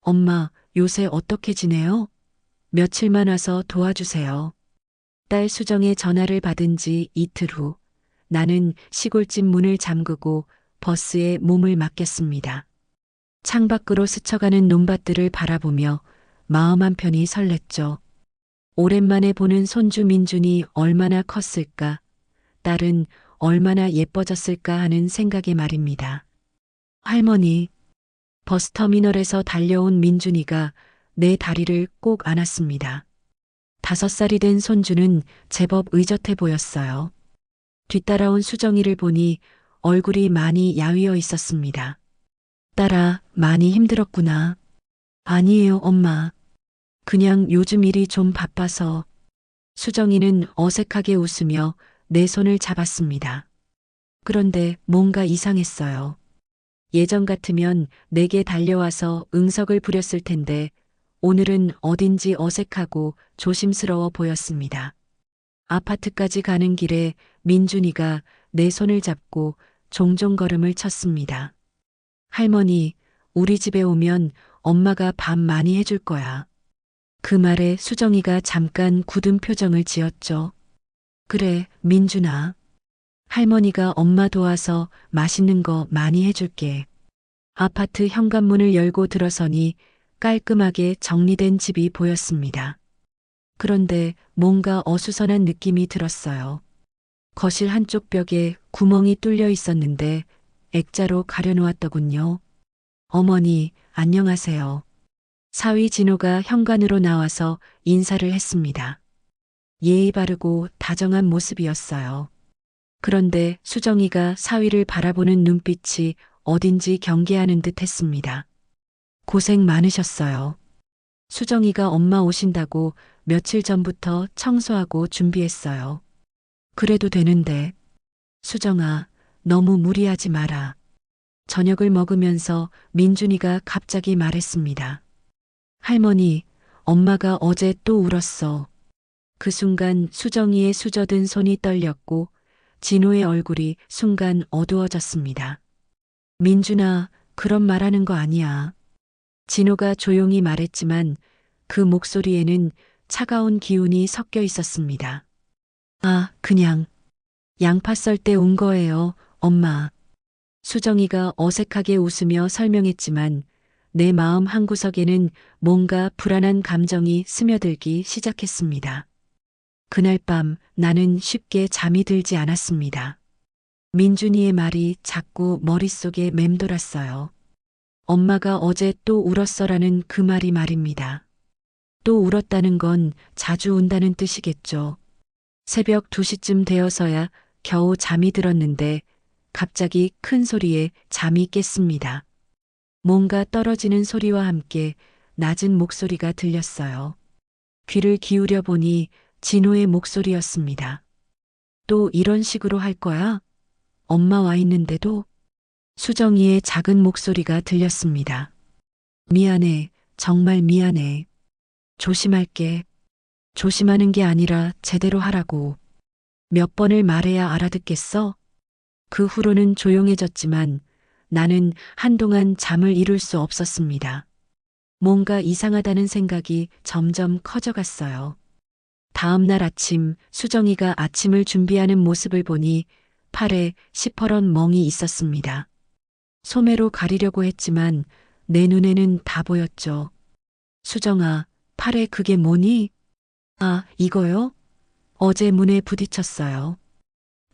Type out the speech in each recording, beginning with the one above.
엄마, 요새 어떻게 지내요? 며칠만 와서 도와주세요. 딸 수정의 전화를 받은 지 이틀 후, 나는 시골집 문을 잠그고 버스에 몸을 맡겼습니다. 창밖으로 스쳐가는 논밭들을 바라보며 마음 한편이 설렜죠. 오랜만에 보는 손주 민준이 얼마나 컸을까, 딸은 얼마나 예뻐졌을까 하는 생각에 말입니다. 할머니, 버스터미널에서 달려온 민준이가 내 다리를 꼭 안았습니다. 5살이 된 손주는 제법 의젓해 보였어요. 뒤따라온 수정이를 보니 얼굴이 많이 야위어 있었습니다. 딸아, 많이 힘들었구나. 아니에요, 엄마. 그냥 요즘 일이 좀 바빠서. 수정이는 어색하게 웃으며 내 손을 잡았습니다. 그런데 뭔가 이상했어요. 예전 같으면 내게 달려와서 응석을 부렸을 텐데 오늘은 어딘지 어색하고 조심스러워 보였습니다. 아파트까지 가는 길에 민준이가 내 손을 잡고 종종 걸음을 쳤습니다. 할머니, 우리 집에 오면 엄마가 밥 많이 해줄 거야. 그 말에 수정이가 잠깐 굳은 표정을 지었죠. 그래, 민준아. 할머니가 엄마 도와서 맛있는 거 많이 해줄게. 아파트 현관문을 열고 들어서니 깔끔하게 정리된 집이 보였습니다. 그런데 뭔가 어수선한 느낌이 들었어요. 거실 한쪽 벽에 구멍이 뚫려 있었는데 액자로 가려놓았더군요. 어머니, 안녕하세요. 사위 진호가 현관으로 나와서 인사를 했습니다. 예의 바르고 다정한 모습이었어요. 그런데 수정이가 사위를 바라보는 눈빛이 어딘지 경계하는 듯 했습니다. 고생 많으셨어요. 수정이가 엄마 오신다고 며칠 전부터 청소하고 준비했어요. 그래도 되는데. 수정아, 너무 무리하지 마라. 저녁을 먹으면서 민준이가 갑자기 말했습니다. 할머니, 엄마가 어제 또 울었어. 그 순간 수정이의 수저든 손이 떨렸고 진호의 얼굴이 순간 어두워졌습니다. 민준아, 그런 말하는 거 아니야. 진호가 조용히 말했지만 그 목소리에는 차가운 기운이 섞여 있었습니다. 아, 그냥 양파 썰 때 운 거예요, 엄마. 수정이가 어색하게 웃으며 설명했지만 내 마음 한구석에는 뭔가 불안한 감정이 스며들기 시작했습니다. 그날 밤 나는 쉽게 잠이 들지 않았습니다. 민준이의 말이 자꾸 머릿속에 맴돌았어요. 엄마가 어제 또 울었어라는 그 말이 말입니다. 또 울었다는 건 자주 운다는 뜻이겠죠. 새벽 2시쯤 되어서야 겨우 잠이 들었는데 갑자기 큰 소리에 잠이 깼습니다. 뭔가 떨어지는 소리와 함께 낮은 목소리가 들렸어요. 귀를 기울여 보니 진호의 목소리였습니다. 또 이런 식으로 할 거야? 엄마 와 있는데도? 수정이의 작은 목소리가 들렸습니다. 미안해, 정말 미안해. 조심할게. 조심하는 게 아니라 제대로 하라고. 몇 번을 말해야 알아듣겠어? 그 후로는 조용해졌지만 나는 한동안 잠을 이룰 수 없었습니다. 뭔가 이상하다는 생각이 점점 커져갔어요. 다음 날 아침 수정이가 아침을 준비하는 모습을 보니 팔에 시퍼런 멍이 있었습니다. 소매로 가리려고 했지만 내 눈에는 다 보였죠. 수정아, 팔에 그게 뭐니? 아, 이거요? 어제 문에 부딪혔어요.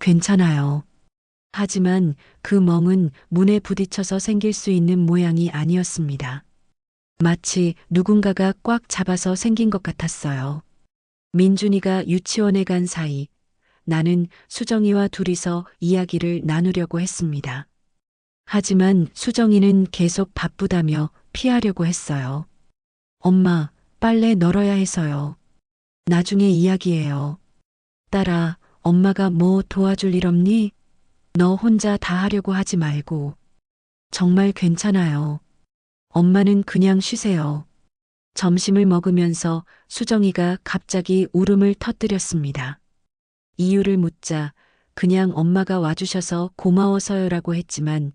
괜찮아요. 하지만 그 멍은 문에 부딪혀서 생길 수 있는 모양이 아니었습니다. 마치 누군가가 꽉 잡아서 생긴 것 같았어요. 민준이가 유치원에 간 사이 나는 수정이와 둘이서 이야기를 나누려고 했습니다. 하지만 수정이는 계속 바쁘다며 피하려고 했어요. 엄마, 빨래 널어야 해서요. 나중에 이야기해요. 딸아, 엄마가 뭐 도와줄 일 없니? 너 혼자 다 하려고 하지 말고. 정말 괜찮아요. 엄마는 그냥 쉬세요. 점심을 먹으면서 수정이가 갑자기 울음을 터뜨렸습니다. 이유를 묻자 그냥 엄마가 와주셔서 고마워서요라고 했지만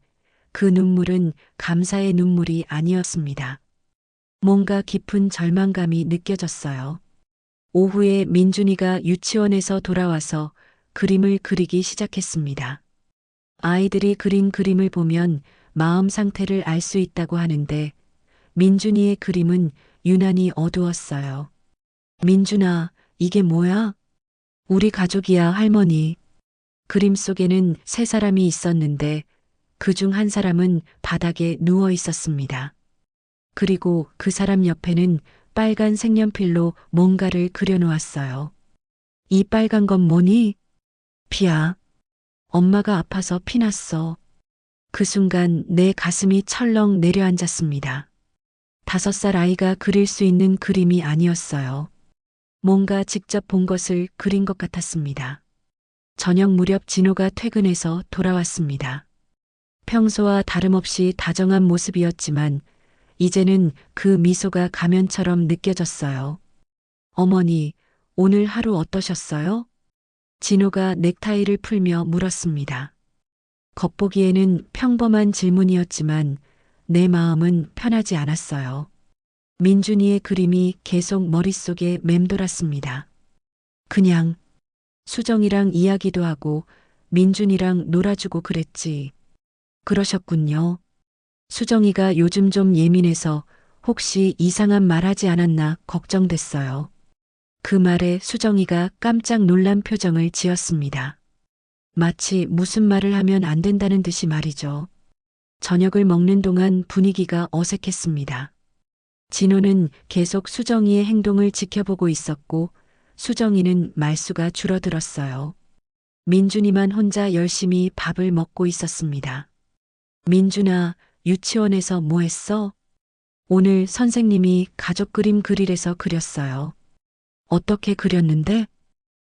그 눈물은 감사의 눈물이 아니었습니다. 뭔가 깊은 절망감이 느껴졌어요. 오후에 민준이가 유치원에서 돌아와서 그림을 그리기 시작했습니다. 아이들이 그린 그림을 보면 마음 상태를 알 수 있다고 하는데 민준이의 그림은 유난히 어두웠어요. 민준아, 이게 뭐야? 우리 가족이야, 할머니. 그림 속에는 세 사람이 있었는데 그중 한 사람은 바닥에 누워 있었습니다. 그리고 그 사람 옆에는 빨간 색연필로 뭔가를 그려놓았어요. 이 빨간 건 뭐니? 피야. 엄마가 아파서 피났어. 그 순간 내 가슴이 철렁 내려앉았습니다. 5살 아이가 그릴 수 있는 그림이 아니었어요. 뭔가 직접 본 것을 그린 것 같았습니다. 저녁 무렵 진호가 퇴근해서 돌아왔습니다. 평소와 다름없이 다정한 모습이었지만 이제는 그 미소가 가면처럼 느껴졌어요. 어머니, 오늘 하루 어떠셨어요? 진호가 넥타이를 풀며 물었습니다. 겉보기에는 평범한 질문이었지만 내 마음은 편하지 않았어요. 민준이의 그림이 계속 머릿속에 맴돌았습니다. 그냥 수정이랑 이야기도 하고 민준이랑 놀아주고 그랬지. 그러셨군요. 수정이가 요즘 좀 예민해서 혹시 이상한 말 하지 않았나 걱정됐어요. 그 말에 수정이가 깜짝 놀란 표정을 지었습니다. 마치 무슨 말을 하면 안 된다는 듯이 말이죠. 저녁을 먹는 동안 분위기가 어색했습니다. 진호는 계속 수정이의 행동을 지켜보고 있었고 수정이는 말수가 줄어들었어요. 민준이만 혼자 열심히 밥을 먹고 있었습니다. 민준아, 유치원에서 뭐 했어? 오늘 선생님이 가족 그림 그리래서 그렸어요. 어떻게 그렸는데?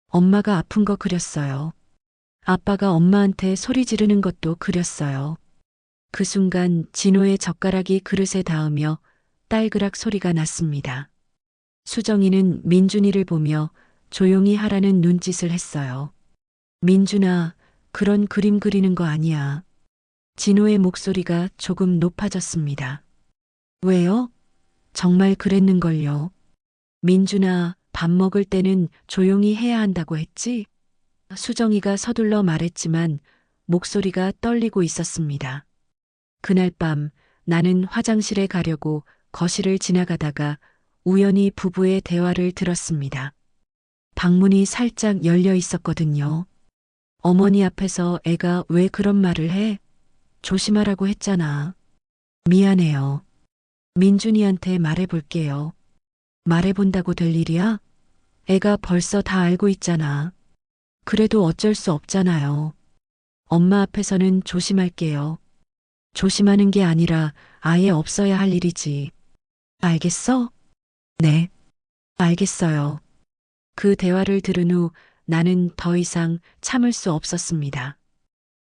엄마가 아픈 거 그렸어요. 아빠가 엄마한테 소리 지르는 것도 그렸어요. 그 순간 진호의 젓가락이 그릇에 닿으며 딸그락 소리가 났습니다. 수정이는 민준이를 보며 조용히 하라는 눈짓을 했어요. 민준아, 그런 그림 그리는 거 아니야. 진호의 목소리가 조금 높아졌습니다. 왜요? 정말 그랬는걸요. 민준아, 밥 먹을 때는 조용히 해야 한다고 했지? 수정이가 서둘러 말했지만 목소리가 떨리고 있었습니다. 그날 밤 나는 화장실에 가려고 거실을 지나가다가 우연히 부부의 대화를 들었습니다. 방문이 살짝 열려 있었거든요. 어머니 앞에서 애가 왜 그런 말을 해? 조심하라고 했잖아. 미안해요. 민준이한테 말해볼게요. 말해본다고 될 일이야? 애가 벌써 다 알고 있잖아. 그래도 어쩔 수 없잖아요. 엄마 앞에서는 조심할게요. 조심하는 게 아니라 아예 없어야 할 일이지. 알겠어? 네, 알겠어요. 그 대화를 들은 후 나는 더 이상 참을 수 없었습니다.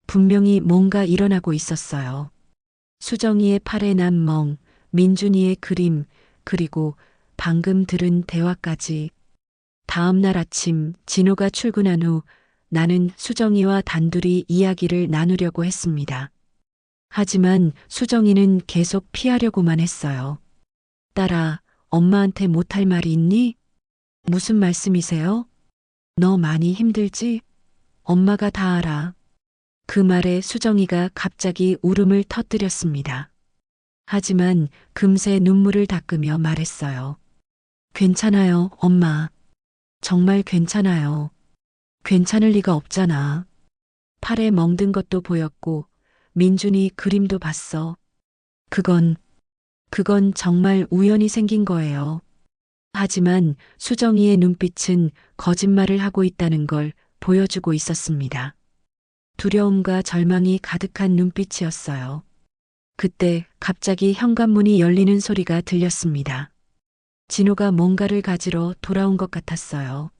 분명히 뭔가 일어나고 있었어요. 수정이의 팔에 난 멍, 민준이의 그림, 그리고 방금 들은 대화까지. 다음 날 아침 진호가 출근한 후 나는 수정이와 단둘이 이야기를 나누려고 했습니다. 하지만 수정이는 계속 피하려고만 했어요. 딸아, 엄마한테 못할 말이 있니? 무슨 말씀이세요? 너 많이 힘들지? 엄마가 다 알아. 그 말에 수정이가 갑자기 울음을 터뜨렸습니다. 하지만 금세 눈물을 닦으며 말했어요. 괜찮아요, 엄마. 정말 괜찮아요. 괜찮을 리가 없잖아. 팔에 멍든 것도 보였고 민준이 그림도 봤어. 그건 정말 우연히 생긴 거예요. 하지만 수정이의 눈빛은 거짓말을 하고 있다는 걸 보여주고 있었습니다. 두려움과 절망이 가득한 눈빛이었어요. 그때 갑자기 현관문이 열리는 소리가 들렸습니다. 진호가 뭔가를 가지러 돌아온 것 같았어요.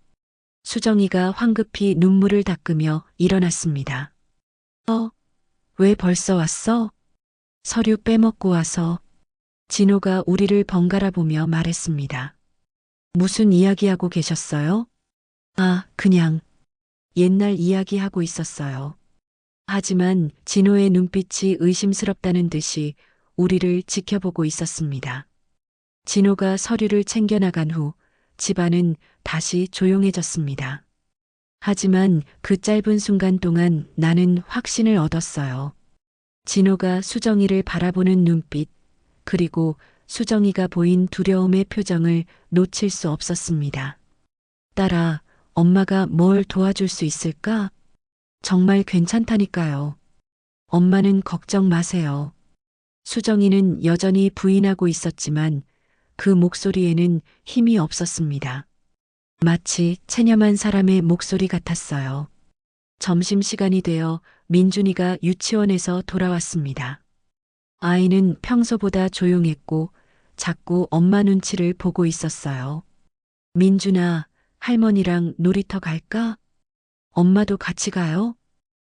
수정이가 황급히 눈물을 닦으며 일어났습니다. 왜 벌써 왔어? 서류 빼먹고 와서. 진호가 우리를 번갈아 보며 말했습니다. 무슨 이야기하고 계셨어요? 그냥 옛날 이야기하고 있었어요. 하지만 진호의 눈빛이 의심스럽다는 듯이 우리를 지켜보고 있었습니다. 진호가 서류를 챙겨나간 후 집안은 다시 조용해졌습니다. 하지만 그 짧은 순간 동안 나는 확신을 얻었어요. 진호가 수정이를 바라보는 눈빛, 그리고 수정이가 보인 두려움의 표정을 놓칠 수 없었습니다. 딸아, 엄마가 뭘 도와줄 수 있을까? 정말 괜찮다니까요. 엄마는 걱정 마세요. 수정이는 여전히 부인하고 있었지만 그 목소리에는 힘이 없었습니다. 마치 체념한 사람의 목소리 같았어요. 점심시간이 되어 민준이가 유치원에서 돌아왔습니다. 아이는 평소보다 조용했고 자꾸 엄마 눈치를 보고 있었어요. 민준아, 할머니랑 놀이터 갈까? 엄마도 같이 가요?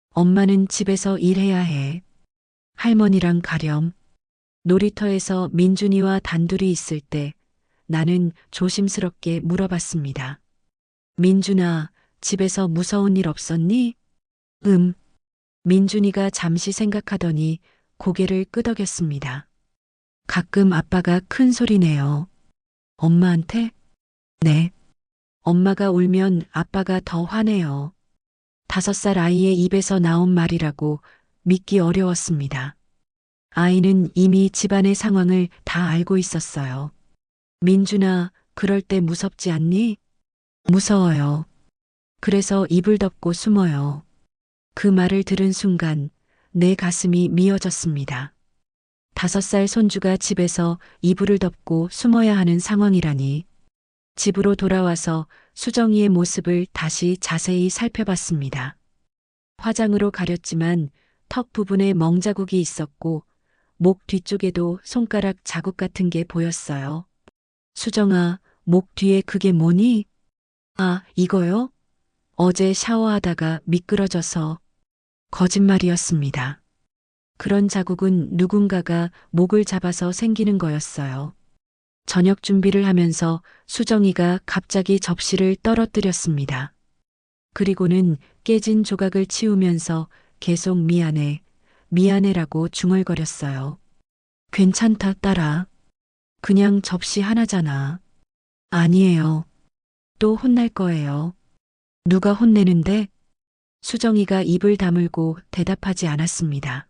엄마는 집에서 일해야 해. 할머니랑 가렴. 놀이터에서 민준이와 단둘이 있을 때 나는 조심스럽게 물어봤습니다. 민준아, 집에서 무서운 일 없었니? 민준이가 잠시 생각하더니 고개를 끄덕였습니다. 가끔 아빠가 큰 소리 내요. 엄마한테? 네. 엄마가 울면 아빠가 더 화내요. 5살 아이의 입에서 나온 말이라고 믿기 어려웠습니다. 아이는 이미 집안의 상황을 다 알고 있었어요. 민준아, 그럴 때 무섭지 않니? 무서워요. 그래서 입을 덮고 숨어요. 그 말을 들은 순간 내 가슴이 미어졌습니다. 5살 손주가 집에서 이불을 덮고 숨어야 하는 상황이라니. 집으로 돌아와서 수정이의 모습을 다시 자세히 살펴봤습니다. 화장으로 가렸지만 턱 부분에 멍자국이 있었고 목 뒤쪽에도 손가락 자국 같은 게 보였어요. 수정아, 목 뒤에 그게 뭐니? 아, 이거요? 어제 샤워하다가 미끄러져서. 거짓말이었습니다. 그런 자국은 누군가가 목을 잡아서 생기는 거였어요. 저녁 준비를 하면서 수정이가 갑자기 접시를 떨어뜨렸습니다. 그리고는 깨진 조각을 치우면서 계속 미안해, 미안해라고 중얼거렸어요. 괜찮다, 딸아. 그냥 접시 하나잖아. 아니에요. 또 혼날 거예요. 누가 혼내는데? 수정이가 입을 다물고 대답하지 않았습니다.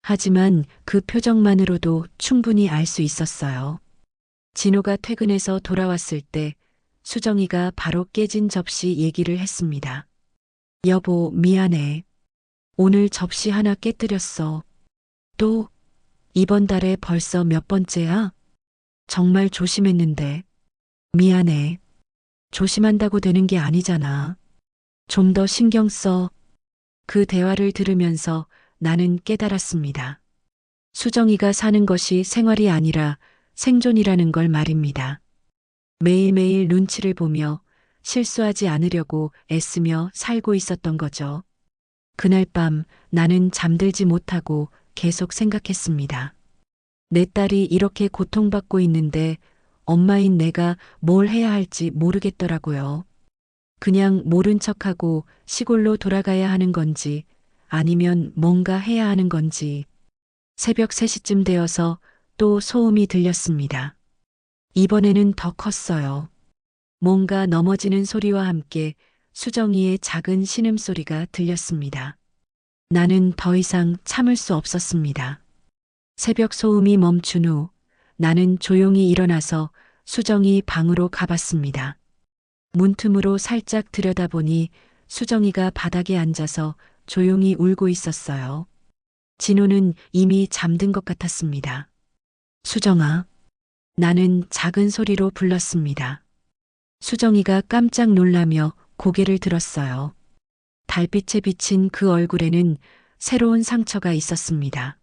하지만 그 표정만으로도 충분히 알 수 있었어요. 진호가 퇴근해서 돌아왔을 때 수정이가 바로 깨진 접시 얘기를 했습니다. 여보, 미안해. 오늘 접시 하나 깨뜨렸어. 또, 이번 달에 벌써 몇 번째야? 정말 조심했는데. 미안해. 조심한다고 되는 게 아니잖아. 좀 더 신경 써. 그 대화를 들으면서 나는 깨달았습니다. 수정이가 사는 것이 생활이 아니라 생존이라는 걸 말입니다. 매일매일 눈치를 보며 실수하지 않으려고 애쓰며 살고 있었던 거죠. 그날 밤 나는 잠들지 못하고 계속 생각했습니다. 내 딸이 이렇게 고통받고 있는데 엄마인 내가 뭘 해야 할지 모르겠더라고요. 그냥 모른 척하고 시골로 돌아가야 하는 건지 아니면 뭔가 해야 하는 건지. 새벽 3시쯤 되어서 또 소음이 들렸습니다. 이번에는 더 컸어요. 뭔가 넘어지는 소리와 함께 수정이의 작은 신음소리가 들렸습니다. 나는 더 이상 참을 수 없었습니다. 새벽 소음이 멈춘 후 나는 조용히 일어나서 수정이 방으로 가봤습니다. 문틈으로 살짝 들여다보니 수정이가 바닥에 앉아서 조용히 울고 있었어요. 진호는 이미 잠든 것 같았습니다. 수정아. 나는 작은 소리로 불렀습니다. 수정이가 깜짝 놀라며 고개를 들었어요. 달빛에 비친 그 얼굴에는 새로운 상처가 있었습니다.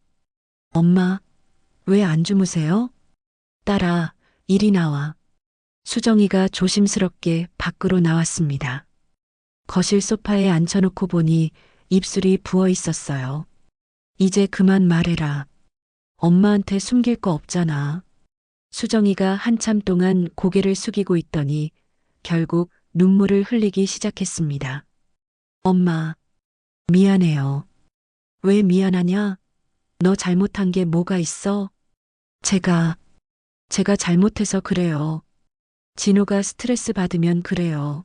엄마, 왜 안 주무세요? 딸아, 이리 나와. 수정이가 조심스럽게 밖으로 나왔습니다. 거실 소파에 앉혀놓고 보니 입술이 부어 있었어요. 이제 그만 말해라. 엄마한테 숨길 거 없잖아. 수정이가 한참 동안 고개를 숙이고 있더니 결국 눈물을 흘리기 시작했습니다. 엄마, 미안해요. 왜 미안하냐? 너 잘못한 게 뭐가 있어? 제가 제가 잘못해서 그래요. 진호가 스트레스 받으면 그래요.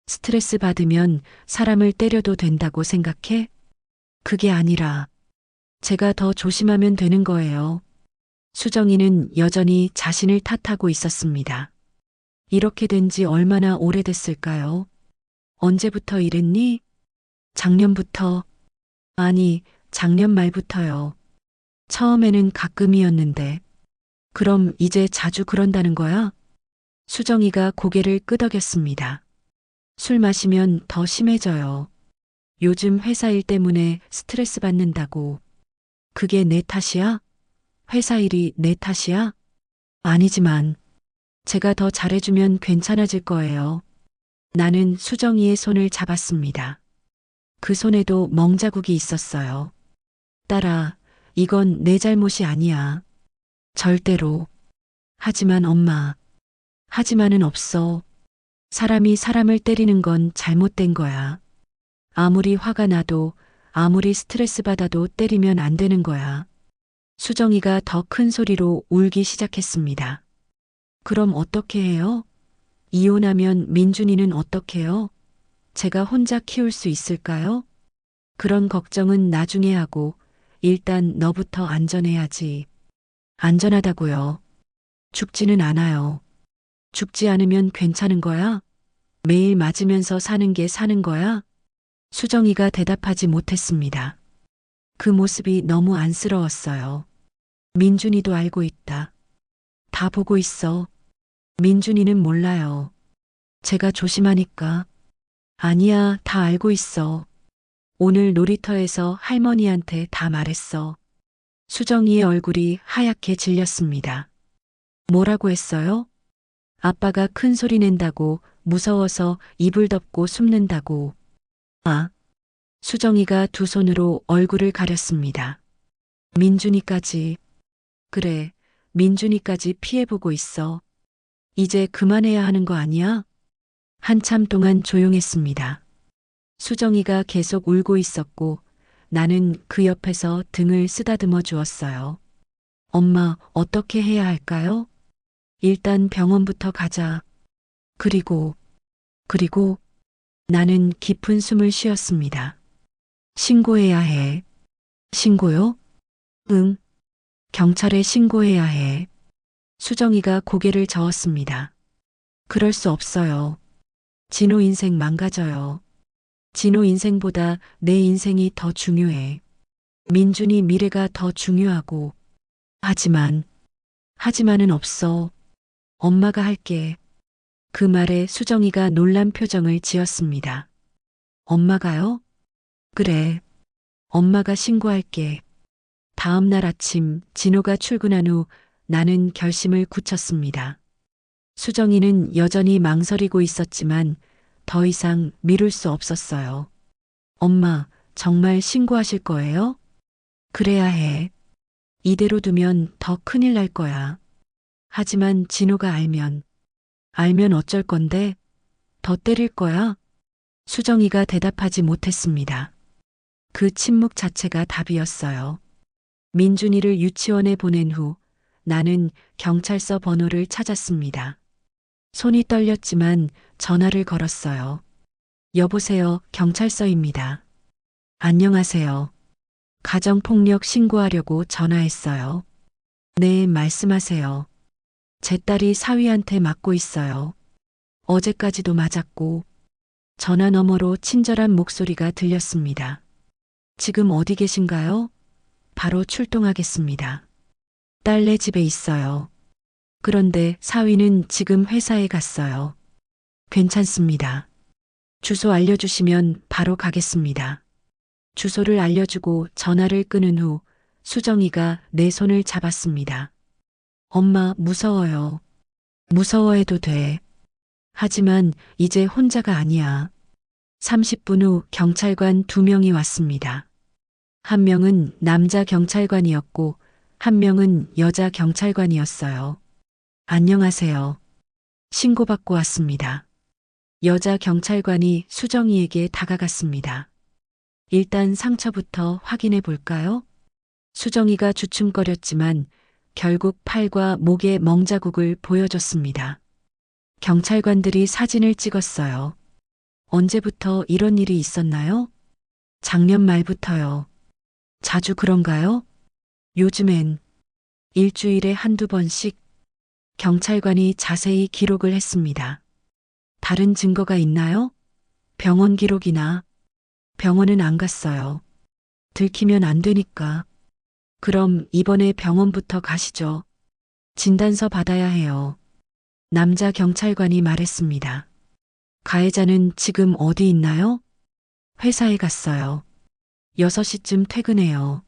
스트레스 받으면 사람을 때려도 된다고 생각해? 그게 아니라 제가 더 조심하면 되는 거예요. 수정이는 여전히 자신을 탓하고 있었습니다. 이렇게 된 지 얼마나 오래됐을까요? 언제부터 이랬니? 작년부터. 아니, 작년 말부터요. 처음에는 가끔이었는데. 그럼 이제 자주 그런다는 거야? 수정이가 고개를 끄덕였습니다. 술 마시면 더 심해져요. 요즘 회사 일 때문에 스트레스 받는다고. 그게 내 탓이야? 회사 일이 내 탓이야? 아니지만 제가 더 잘해주면 괜찮아질 거예요. 나는 수정이의 손을 잡았습니다. 그 손에도 멍자국이 있었어요. 딸아, 이건 내 잘못이 아니야. 절대로. 하지만 엄마. 하지만은 없어. 사람이 사람을 때리는 건 잘못된 거야. 아무리 화가 나도 아무리 스트레스 받아도 때리면 안 되는 거야. 수정이가 더 큰 소리로 울기 시작했습니다. 그럼 어떻게 해요? 이혼하면 민준이는 어떡해요? 제가 혼자 키울 수 있을까요? 그런 걱정은 나중에 하고 일단 너부터 안전해야지. 안전하다고요. 죽지는 않아요. 죽지 않으면 괜찮은 거야? 매일 맞으면서 사는 게 사는 거야? 수정이가 대답하지 못했습니다. 그 모습이 너무 안쓰러웠어요. 민준이도 알고 있다. 다 보고 있어. 민준이는 몰라요. 제가 조심하니까. 아니야, 다 알고 있어. 오늘 놀이터에서 할머니한테 다 말했어. 수정이의 얼굴이 하얗게 질렸습니다. 뭐라고 했어요? 아빠가 큰 소리 낸다고 무서워서 이불 덮고 숨는다고. 아, 수정이가 두 손으로 얼굴을 가렸습니다. 민준이까지. 그래, 민준이까지 피해보고 있어. 이제 그만해야 하는 거 아니야? 한참 동안 조용했습니다. 수정이가 계속 울고 있었고 나는 그 옆에서 등을 쓰다듬어 주었어요. 엄마, 어떻게 해야 할까요? 일단 병원부터 가자. 그리고 나는 깊은 숨을 쉬었습니다. 신고해야 해. 신고요? 응. 경찰에 신고해야 해. 수정이가 고개를 저었습니다. 그럴 수 없어요. 진호 인생 망가져요. 진호 인생보다 내 인생이 더 중요해. 민준이 미래가 더 중요하고. 하지만은 없어. 엄마가 할게. 그 말에 수정이가 놀란 표정을 지었습니다. 엄마가요? 그래. 엄마가 신고할게. 다음 날 아침 진호가 출근한 후 나는 결심을 굳혔습니다. 수정이는 여전히 망설이고 있었지만 더 이상 미룰 수 없었어요. 엄마, 정말 신고하실 거예요? 그래야 해. 이대로 두면 더 큰일 날 거야. 하지만 진호가 알면 어쩔 건데? 더 때릴 거야? 수정이가 대답하지 못했습니다. 그 침묵 자체가 답이었어요. 민준이를 유치원에 보낸 후 나는 경찰서 번호를 찾았습니다. 손이 떨렸지만 전화를 걸었어요. 여보세요, 경찰서입니다. 안녕하세요. 가정폭력 신고하려고 전화했어요. 네, 말씀하세요. 제 딸이 사위한테 맞고 있어요. 어제까지도 맞았고. 전화 너머로 친절한 목소리가 들렸습니다. 지금 어디 계신가요? 바로 출동하겠습니다. 딸네 집에 있어요. 그런데 사위는 지금 회사에 갔어요. 괜찮습니다. 주소 알려주시면 바로 가겠습니다. 주소를 알려주고 전화를 끊은 후 수정이가 내 손을 잡았습니다. 엄마, 무서워요. 무서워해도 돼. 하지만 이제 혼자가 아니야. 30분 후 경찰관 2명이 왔습니다. 한 명은 남자 경찰관이었고 한 명은 여자 경찰관이었어요. 안녕하세요. 신고받고 왔습니다. 여자 경찰관이 수정이에게 다가갔습니다. 일단 상처부터 확인해 볼까요? 수정이가 주춤거렸지만 결국 팔과 목에 멍자국을 보여줬습니다. 경찰관들이 사진을 찍었어요. 언제부터 이런 일이 있었나요? 작년 말부터요. 자주 그런가요? 요즘엔 일주일에 한두 번씩 경찰관이 자세히 기록을 했습니다. 다른 증거가 있나요? 병원 기록이나. 병원은 안 갔어요. 들키면 안 되니까. 그럼 이번에 병원부터 가시죠. 진단서 받아야 해요. 남자 경찰관이 말했습니다. 가해자는 지금 어디 있나요? 회사에 갔어요. 6시쯤 퇴근해요.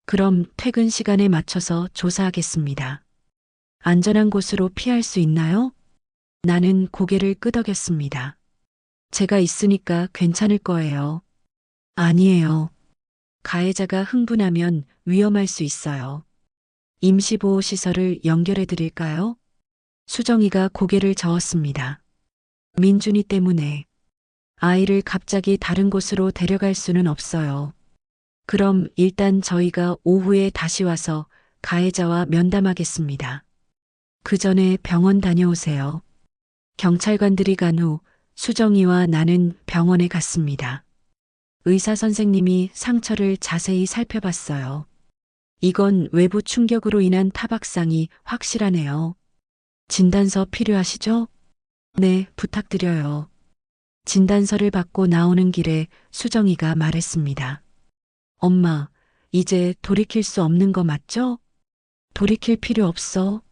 그럼 퇴근 시간에 맞춰서 조사하겠습니다. 안전한 곳으로 피할 수 있나요? 나는 고개를 끄덕였습니다. 제가 있으니까 괜찮을 거예요. 아니에요. 가해자가 흥분하면 위험할 수 있어요. 임시보호시설을 연결해 드릴까요? 수정이가 고개를 저었습니다. 민준이 때문에 아이를 갑자기 다른 곳으로 데려갈 수는 없어요. 그럼 일단 저희가 오후에 다시 와서 가해자와 면담하겠습니다. 그 전에 병원 다녀오세요. 경찰관들이 간 후 수정이와 나는 병원에 갔습니다. 의사 선생님이 상처를 자세히 살펴봤어요. 이건 외부 충격으로 인한 타박상이 확실하네요. 진단서 필요하시죠? 네, 부탁드려요. 진단서를 받고 나오는 길에 수정이가 말했습니다. 엄마, 이제 돌이킬 수 없는 거 맞죠? 돌이킬 필요 없어.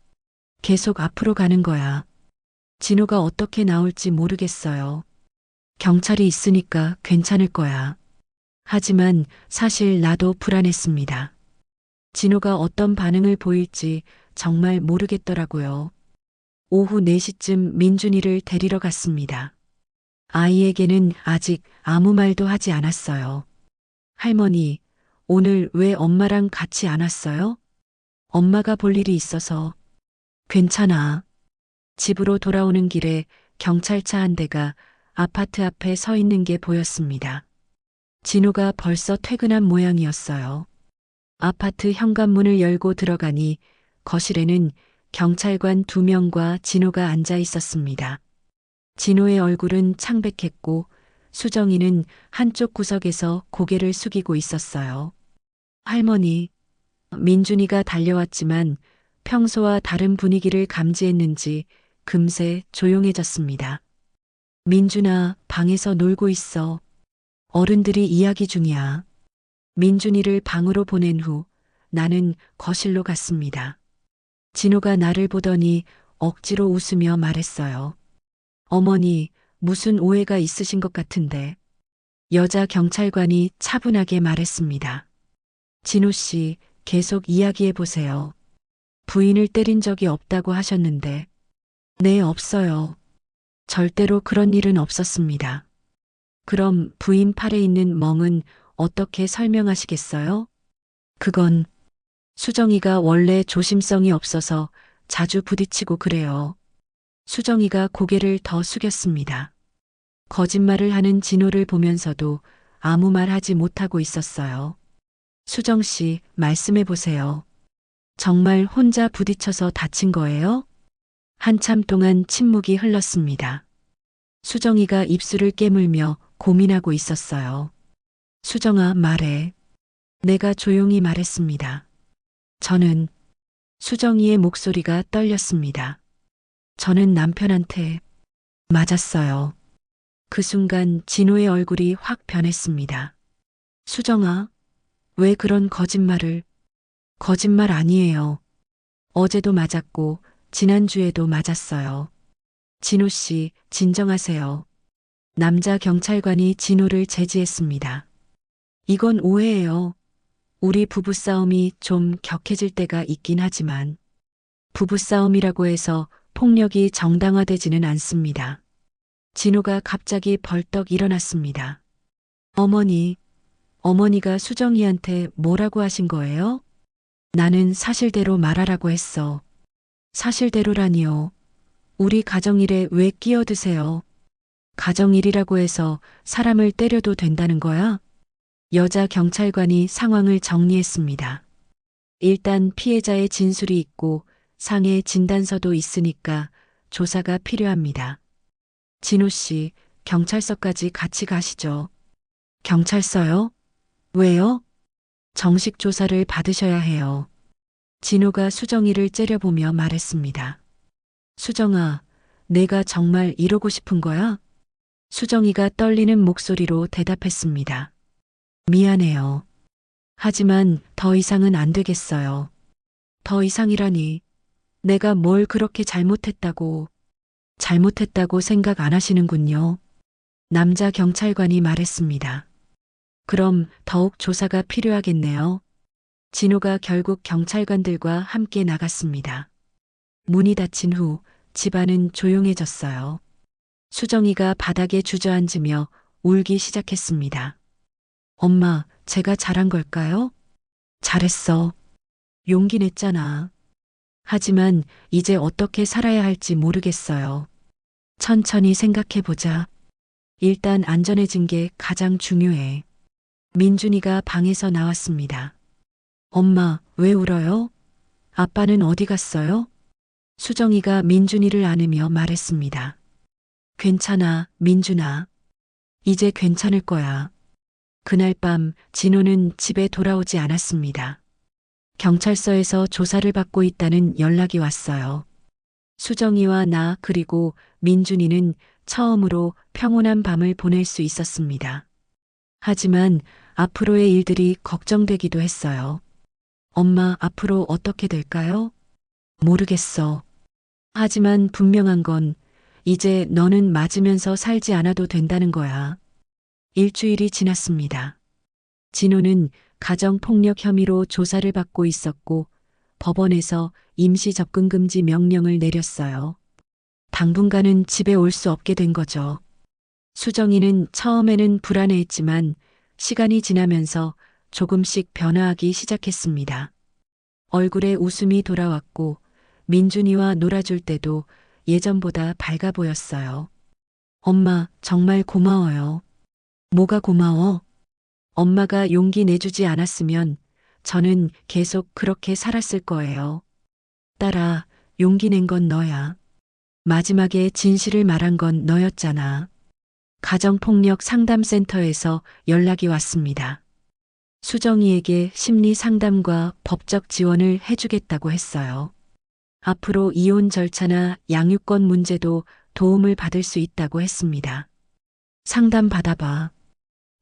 계속 앞으로 가는 거야. 진호가 어떻게 나올지 모르겠어요. 경찰이 있으니까 괜찮을 거야. 하지만 사실 나도 불안했습니다. 진호가 어떤 반응을 보일지 정말 모르겠더라고요. 오후 4시쯤 민준이를 데리러 갔습니다. 아이에게는 아직 아무 말도 하지 않았어요. 할머니, 오늘 왜 엄마랑 같이 안 왔어요? 엄마가 볼 일이 있어서. 괜찮아. 집으로 돌아오는 길에 경찰차 한 대가 아파트 앞에 서 있는 게 보였습니다. 진호가 벌써 퇴근한 모양이었어요. 아파트 현관문을 열고 들어가니 거실에는 경찰관 2명과 진호가 앉아 있었습니다. 진호의 얼굴은 창백했고 수정이는 한쪽 구석에서 고개를 숙이고 있었어요. 할머니, 민준이가 달려왔지만 평소와 다른 분위기를 감지했는지 금세 조용해졌습니다. 민준아, 방에서 놀고 있어. 어른들이 이야기 중이야. 민준이를 방으로 보낸 후 나는 거실로 갔습니다. 진호가 나를 보더니 억지로 웃으며 말했어요. 어머니, 무슨 오해가 있으신 것 같은데. 여자 경찰관이 차분하게 말했습니다. 진호 씨, 계속 이야기해 보세요. 부인을 때린 적이 없다고 하셨는데. 네, 없어요. 절대로 그런 일은 없었습니다. 그럼 부인 팔에 있는 멍은 어떻게 설명하시겠어요? 그건 수정이가 원래 조심성이 없어서 자주 부딪히고 그래요. 수정이가 고개를 더 숙였습니다. 거짓말을 하는 진호를 보면서도 아무 말 하지 못하고 있었어요. 수정 씨, 말씀해 보세요. 정말 혼자 부딪혀서 다친 거예요? 한참 동안 침묵이 흘렀습니다. 수정이가 입술을 깨물며 고민하고 있었어요. 수정아, 말해. 내가 조용히 말했습니다. 저는 수정이의 목소리가 떨렸습니다. 저는 남편한테 맞았어요. 그 순간 진호의 얼굴이 확 변했습니다. 수정아, 왜 그런 거짓말을? 거짓말 아니에요. 어제도 맞았고 지난주에도 맞았어요. 진호 씨, 진정하세요. 남자 경찰관이 진호를 제지했습니다. 이건 오해예요. 우리 부부싸움이 좀 격해질 때가 있긴 하지만 부부싸움이라고 해서 폭력이 정당화되지는 않습니다. 진호가 갑자기 벌떡 일어났습니다. 어머니, 어머니가 수정이한테 뭐라고 하신 거예요? 나는 사실대로 말하라고 했어. 사실대로라니요. 우리 가정일에 왜 끼어드세요? 가정일이라고 해서 사람을 때려도 된다는 거야? 여자 경찰관이 상황을 정리했습니다. 일단 피해자의 진술이 있고 상해 진단서도 있으니까 조사가 필요합니다. 진호 씨, 경찰서까지 같이 가시죠. 경찰서요? 왜요? 정식 조사를 받으셔야 해요. 진호가 수정이를 째려보며 말했습니다. 수정아, 내가 정말 이러고 싶은 거야? 수정이가 떨리는 목소리로 대답했습니다. 미안해요. 하지만 더 이상은 안 되겠어요. 더 이상이라니. 내가 뭘 그렇게 잘못했다고 생각 안 하시는군요. 남자 경찰관이 말했습니다. 그럼 더욱 조사가 필요하겠네요. 진호가 결국 경찰관들과 함께 나갔습니다. 문이 닫힌 후 집안은 조용해졌어요. 수정이가 바닥에 주저앉으며 울기 시작했습니다. 엄마, 제가 잘한 걸까요? 잘했어. 용기 냈잖아. 하지만 이제 어떻게 살아야 할지 모르겠어요. 천천히 생각해보자. 일단 안전해진 게 가장 중요해. 민준이가 방에서 나왔습니다. 엄마, 왜 울어요? 아빠는 어디 갔어요? 수정이가 민준이를 안으며 말했습니다. 괜찮아, 민준아. 이제 괜찮을 거야. 그날 밤 진호는 집에 돌아오지 않았습니다. 경찰서에서 조사를 받고 있다는 연락이 왔어요. 수정이와 나 그리고 민준이는 처음으로 평온한 밤을 보낼 수 있었습니다. 하지만 앞으로의 일들이 걱정되기도 했어요. 엄마, 앞으로 어떻게 될까요? 모르겠어. 하지만 분명한 건 이제 너는 맞으면서 살지 않아도 된다는 거야. 일주일이 지났습니다. 진호는 가정폭력 혐의로 조사를 받고 있었고 법원에서 임시 접근금지 명령을 내렸어요. 당분간은 집에 올 수 없게 된 거죠. 수정이는 처음에는 불안해했지만 시간이 지나면서 조금씩 변화하기 시작했습니다. 얼굴에 웃음이 돌아왔고 민준이와 놀아줄 때도 예전보다 밝아 보였어요. 엄마, 정말 고마워요. 뭐가 고마워? 엄마가 용기 내주지 않았으면 저는 계속 그렇게 살았을 거예요. 딸아, 용기 낸 건 너야. 마지막에 진실을 말한 건 너였잖아. 가정폭력 상담센터에서 연락이 왔습니다. 수정이에게 심리 상담과 법적 지원을 해주겠다고 했어요. 앞으로 이혼 절차나 양육권 문제도 도움을 받을 수 있다고 했습니다. 상담 받아봐.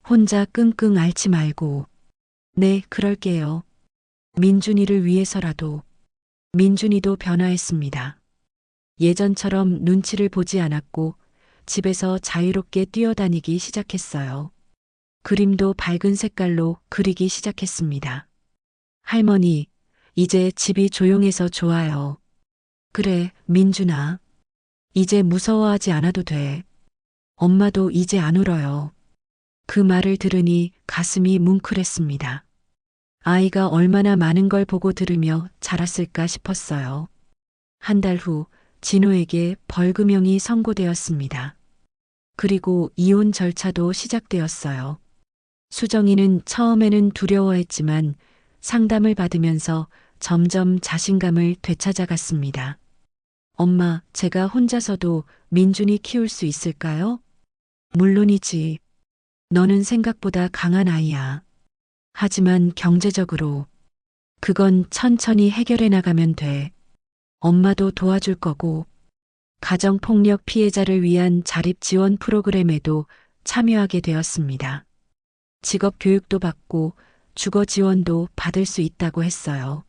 혼자 끙끙 앓지 말고. 네, 그럴게요. 민준이를 위해서라도. 민준이도 변화했습니다. 예전처럼 눈치를 보지 않았고 집에서 자유롭게 뛰어다니기 시작했어요. 그림도 밝은 색깔로 그리기 시작했습니다. 할머니, 이제 집이 조용해서 좋아요. 그래, 민준아. 이제 무서워하지 않아도 돼. 엄마도 이제 안 울어요. 그 말을 들으니 가슴이 뭉클했습니다. 아이가 얼마나 많은 걸 보고 들으며 자랐을까 싶었어요. 한 달 후 진호에게 벌금형이 선고되었습니다. 그리고 이혼 절차도 시작되었어요. 수정이는 처음에는 두려워했지만 상담을 받으면서 점점 자신감을 되찾아갔습니다. 엄마, 제가 혼자서도 민준이 키울 수 있을까요? 물론이지. 너는 생각보다 강한 아이야. 하지만 경제적으로 그건 천천히 해결해 나가면 돼. 엄마도 도와줄 거고 가정폭력 피해자를 위한 자립 지원 프로그램에도 참여하게 되었습니다. 직업 교육도 받고 주거 지원도 받을 수 있다고 했어요.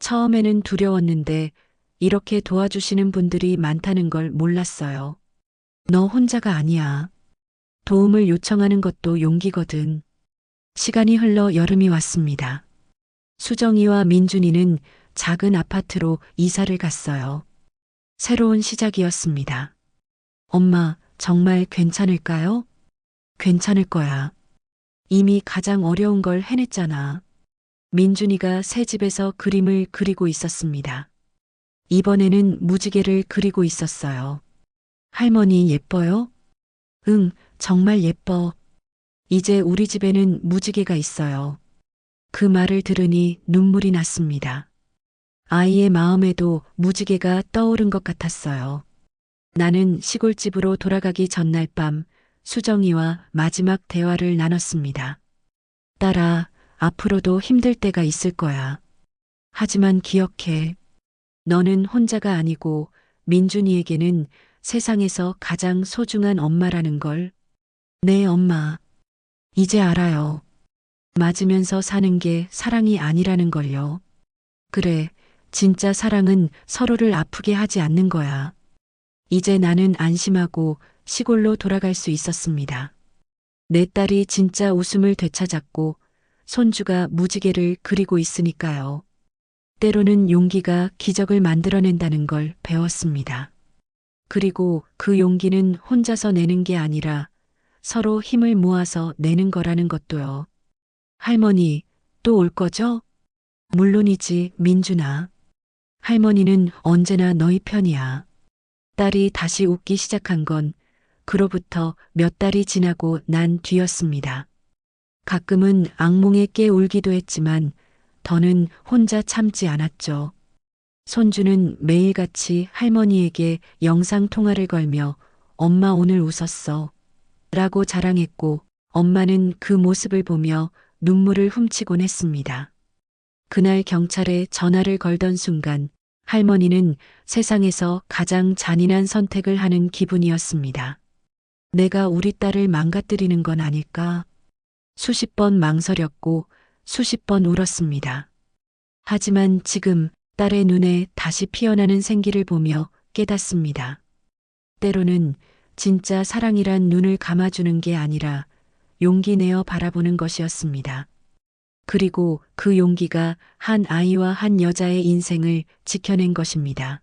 처음에는 두려웠는데 이렇게 도와주시는 분들이 많다는 걸 몰랐어요. 너 혼자가 아니야. 도움을 요청하는 것도 용기거든. 시간이 흘러 여름이 왔습니다. 수정이와 민준이는 작은 아파트로 이사를 갔어요. 새로운 시작이었습니다. 엄마, 정말 괜찮을까요? 괜찮을 거야. 이미 가장 어려운 걸 해냈잖아. 민준이가 새 집에서 그림을 그리고 있었습니다. 이번에는 무지개를 그리고 있었어요. 할머니 예뻐요? 응, 정말 예뻐. 이제 우리 집에는 무지개가 있어요. 그 말을 들으니 눈물이 났습니다. 아이의 마음에도 무지개가 떠오른 것 같았어요. 나는 시골집으로 돌아가기 전날 밤 수정이와 마지막 대화를 나눴습니다. 딸아, 앞으로도 힘들 때가 있을 거야. 하지만 기억해. 너는 혼자가 아니고 민준이에게는 세상에서 가장 소중한 엄마라는 걸. 네, 엄마. 이제 알아요. 맞으면서 사는 게 사랑이 아니라는 걸요. 그래, 진짜 사랑은 서로를 아프게 하지 않는 거야. 이제 나는 안심하고 시골로 돌아갈 수 있었습니다. 내 딸이 진짜 웃음을 되찾았고 손주가 무지개를 그리고 있으니까요. 때로는 용기가 기적을 만들어낸다는 걸 배웠습니다. 그리고 그 용기는 혼자서 내는 게 아니라 서로 힘을 모아서 내는 거라는 것도요. 할머니, 또 올 거죠? 물론이지, 민준아. 할머니는 언제나 너희 편이야. 딸이 다시 웃기 시작한 건 그로부터 몇 달이 지나고 난 뒤였습니다. 가끔은 악몽에 깨 울기도 했지만 더는 혼자 참지 않았죠. 손주는 매일같이 할머니에게 영상통화를 걸며 엄마 오늘 웃었어 라고 자랑했고 엄마는 그 모습을 보며 눈물을 훔치곤 했습니다. 그날 경찰에 전화를 걸던 순간 할머니는 세상에서 가장 잔인한 선택을 하는 기분이었습니다. 내가 우리 딸을 망가뜨리는 건 아닐까? 수십 번 망설였고 수십 번 울었습니다. 하지만 지금 딸의 눈에 다시 피어나는 생기를 보며 깨닫습니다. 때로는 진짜 사랑이란 눈을 감아주는 게 아니라 용기 내어 바라보는 것이었습니다. 그리고 그 용기가 한 아이와 한 여자의 인생을 지켜낸 것입니다.